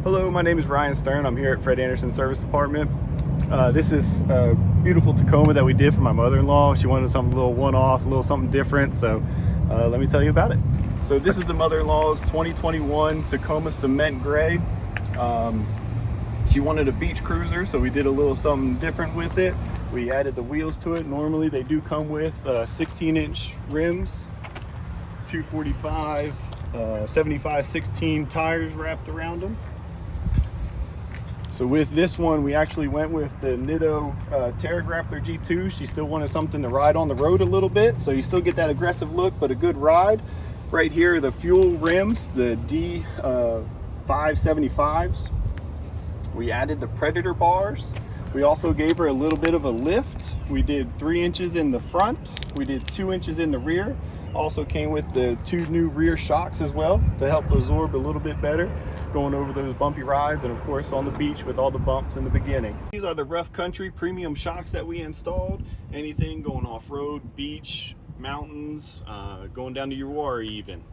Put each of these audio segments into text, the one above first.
Hello, my name is Ryan Stern. I'm here at Fred Anderson Service Department. This is a beautiful Tacoma that we did for my mother-in-law. She wanted something a little one-off, a little something different, so let me tell you about it. So this is the mother-in-law's 2021 Tacoma Cement Gray. She wanted a beach cruiser, so we did a little something different with it. We added the wheels to it. Normally they do come with 16-inch rims, 245, 75/16 tires wrapped around them. So with this one, we actually went with the Nitto Terragrappler G2. She still wanted something to ride on the road a little bit, so you still get that aggressive look, but a good ride. Right here, the fuel rims, the D575s. We added the Predator bars. We also gave her a little bit of a lift. We did 3 inches in the front. We did 2 inches in the rear. Also came with the 2 new rear shocks as well to help absorb a little bit better going over those bumpy rides, and of course on the beach with all the bumps in the beginning. These are the Rough Country premium shocks that we installed. Anything going off-road, beach, mountains, going down to Uwharrie even.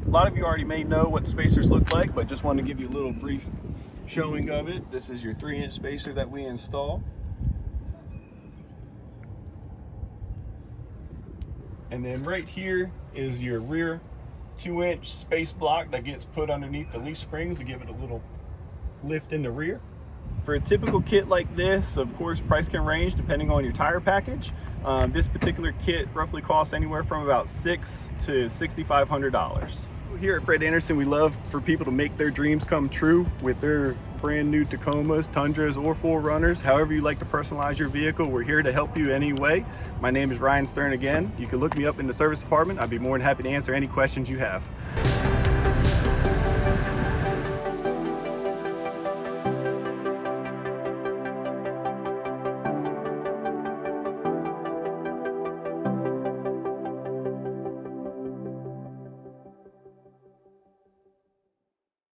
A lot of you already may know what spacers look like, but just wanted to give you a little brief showing of it. This is your 3-inch spacer that we install. And then right here is your rear 2-inch space block that gets put underneath the leaf springs to give it a little lift in the rear. For a typical kit like this, of course, price can range depending on your tire package. This particular kit roughly costs anywhere from about $600 to $6,500. Here at Fred Anderson, we love for people to make their dreams come true with their brand new Tacomas, Tundras, or 4Runners. However you like to personalize your vehicle, we're here to help you any way. My name is Ryan Stern again. You can look me up in the service department. I'd be more than happy to answer any questions you have.